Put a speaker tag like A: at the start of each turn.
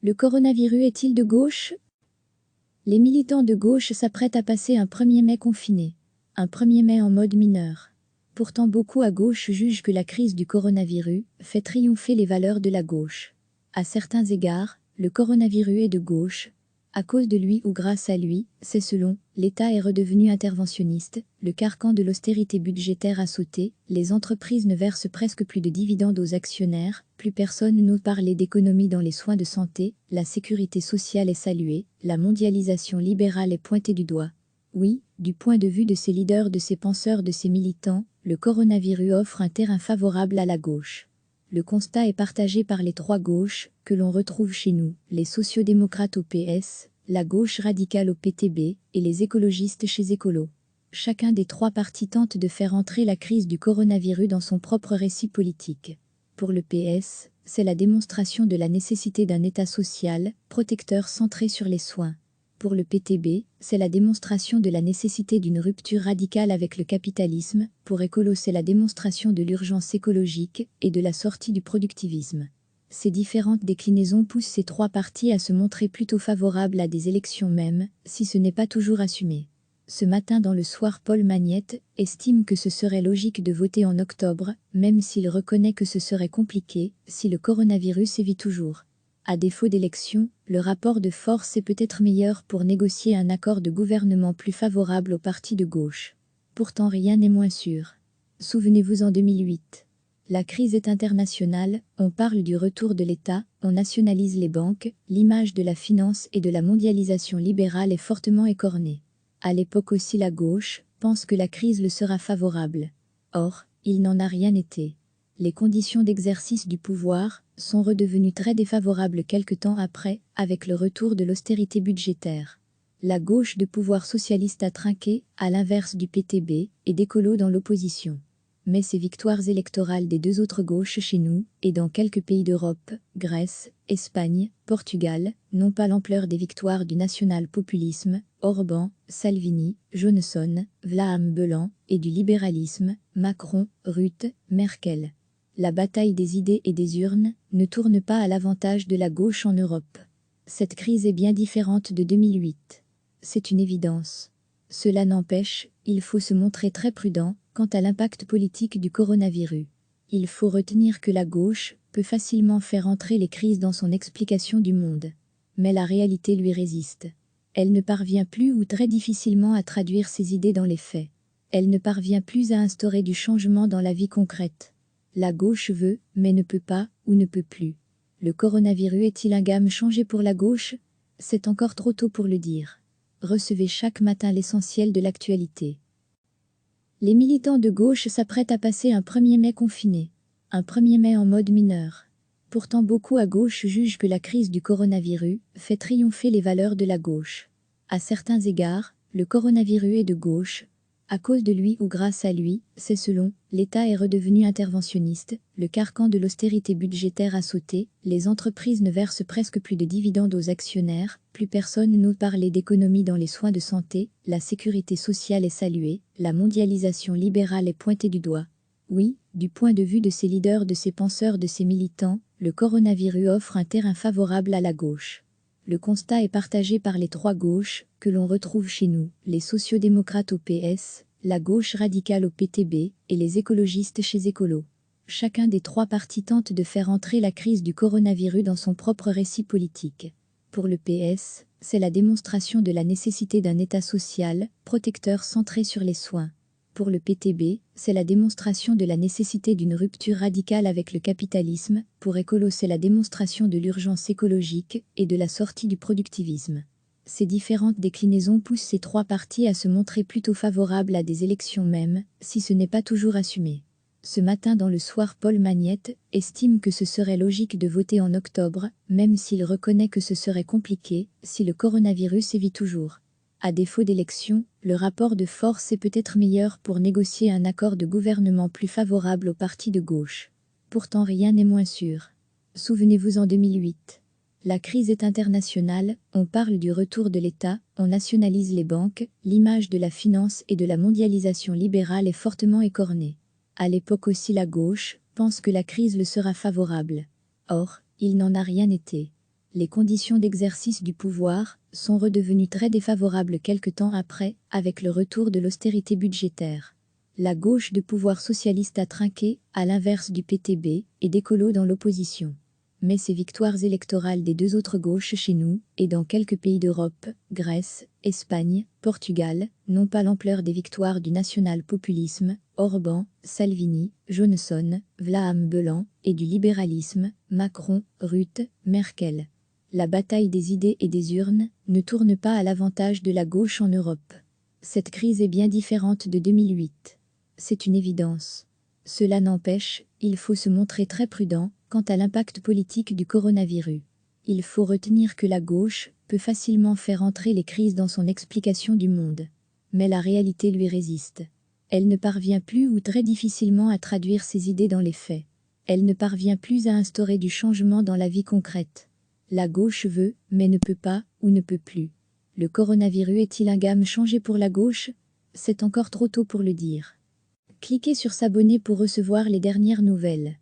A: Le coronavirus est-il de gauche? Les militants de gauche s'apprêtent à passer un 1er mai confiné. Un 1er mai en mode mineur. Pourtant beaucoup à gauche jugent que la crise du coronavirus fait triompher les valeurs de la gauche. À certains égards, le coronavirus est de gauche. À cause de lui ou grâce à lui, c'est selon, l'État est redevenu interventionniste, le carcan de l'austérité budgétaire a sauté, les entreprises ne versent presque plus de dividendes aux actionnaires, plus personne n'ose parler d'économie dans les soins de santé, la sécurité sociale est saluée, la mondialisation libérale est pointée du doigt. Oui, du point de vue de ces leaders, de ces penseurs, de ces militants, le coronavirus offre un terrain favorable à la gauche. Le constat est partagé par les trois gauches, que l'on retrouve chez nous, les sociodémocrates au PS, la gauche radicale au PTB, et les écologistes chez Écolo. Chacun des trois partis tente de faire entrer la crise du coronavirus dans son propre récit politique. Pour le PS, c'est la démonstration de la nécessité d'un État social, protecteur centré sur les soins. Pour le PTB, c'est la démonstration de la nécessité d'une rupture radicale avec le capitalisme, pour Écolo c'est la démonstration de l'urgence écologique et de la sortie du productivisme. Ces différentes déclinaisons poussent ces trois partis à se montrer plutôt favorables à des élections même, si ce n'est pas toujours assumé. Ce matin dans le soir, Paul Magnette estime que ce serait logique de voter en octobre, même s'il reconnaît que ce serait compliqué, si le coronavirus sévit toujours. À défaut d'élection, le rapport de force est peut-être meilleur pour négocier un accord de gouvernement plus favorable aux partis de gauche. Pourtant rien n'est moins sûr. Souvenez-vous en 2008. La crise est internationale, on parle du retour de l'État, on nationalise les banques, l'image de la finance et de la mondialisation libérale est fortement écornée. À l'époque aussi la gauche pense que la crise le sera favorable. Or, il n'en a rien été. Les conditions d'exercice du pouvoir sont redevenues très défavorables quelque temps après, avec le retour de l'austérité budgétaire. La gauche de pouvoir socialiste a trinqué, à l'inverse du PTB, et d'Écolo dans l'opposition. Mais ces victoires électorales des deux autres gauches chez nous, et dans quelques pays d'Europe, Grèce, Espagne, Portugal, n'ont pas l'ampleur des victoires du national-populisme, Orban, Salvini, Johnson, Vlaam Belan, et du libéralisme, Macron, Rutte, Merkel. La bataille des idées et des urnes ne tourne pas à l'avantage de la gauche en Europe. Cette crise est bien différente de 2008. C'est une évidence. Cela n'empêche, il faut se montrer très prudent quant à l'impact politique du coronavirus. Il faut retenir que la gauche peut facilement faire entrer les crises dans son explication du monde. Mais la réalité lui résiste. Elle ne parvient plus ou très difficilement à traduire ses idées dans les faits. Elle ne parvient plus à instaurer du changement dans la vie concrète. La gauche veut, mais ne peut pas, ou ne peut plus. Le coronavirus est-il un game changé pour la gauche? C'est encore trop tôt pour le dire. Recevez chaque matin l'essentiel de l'actualité. Les militants de gauche s'apprêtent à passer un 1er mai confiné. Un 1er mai en mode mineur. Pourtant beaucoup à gauche jugent que la crise du coronavirus fait triompher les valeurs de la gauche. À certains égards, le coronavirus est de gauche. À cause de lui ou grâce à lui, c'est selon, l'État est redevenu interventionniste, le carcan de l'austérité budgétaire a sauté, les entreprises ne versent presque plus de dividendes aux actionnaires, plus personne n'ose parler d'économie dans les soins de santé, la sécurité sociale est saluée, la mondialisation libérale est pointée du doigt. Oui, du point de vue de ces leaders, de ces penseurs, de ces militants, le coronavirus offre un terrain favorable à la gauche. Le constat est partagé par les trois gauches, que l'on retrouve chez nous, les sociodémocrates au PS, la gauche radicale au PTB, et les écologistes chez Écolo. Chacun des trois partis tente de faire entrer la crise du coronavirus dans son propre récit politique. Pour le PS, c'est la démonstration de la nécessité d'un État social, protecteur centré sur les soins. Pour le PTB, c'est la démonstration de la nécessité d'une rupture radicale avec le capitalisme, pour Écolo c'est la démonstration de l'urgence écologique et de la sortie du productivisme. Ces différentes déclinaisons poussent ces trois partis à se montrer plutôt favorables à des élections même, si ce n'est pas toujours assumé. Ce matin dans le soir, Paul Magnette estime que ce serait logique de voter en octobre, même s'il reconnaît que ce serait compliqué, si le coronavirus sévit toujours. À défaut d'élection, le rapport de force est peut-être meilleur pour négocier un accord de gouvernement plus favorable aux partis de gauche. Pourtant rien n'est moins sûr. Souvenez-vous en 2008. La crise est internationale, on parle du retour de l'État, on nationalise les banques, l'image de la finance et de la mondialisation libérale est fortement écornée. À l'époque aussi la gauche pense que la crise le sera favorable. Or, il n'en a rien été. Les conditions d'exercice du pouvoir sont redevenues très défavorables quelque temps après, avec le retour de l'austérité budgétaire. La gauche de pouvoir socialiste a trinqué, à l'inverse du PTB et d'écolos dans l'opposition. Mais ces victoires électorales des deux autres gauches chez nous, et dans quelques pays d'Europe, Grèce, Espagne, Portugal, n'ont pas l'ampleur des victoires du national-populisme, Orban, Salvini, Johnson, Vlaam-Belan, et du libéralisme, Macron, Rutte, Merkel. La bataille des idées et des urnes ne tourne pas à l'avantage de la gauche en Europe. Cette crise est bien différente de 2008. C'est une évidence. Cela n'empêche, il faut se montrer très prudent quant à l'impact politique du coronavirus. Il faut retenir que la gauche peut facilement faire entrer les crises dans son explication du monde. Mais la réalité lui résiste. Elle ne parvient plus ou très difficilement à traduire ses idées dans les faits. Elle ne parvient plus à instaurer du changement dans la vie concrète. La gauche veut, mais ne peut pas, ou ne peut plus. Le coronavirus est-il un game changé pour la gauche? C'est encore trop tôt pour le dire. Cliquez sur s'abonner pour recevoir les dernières nouvelles.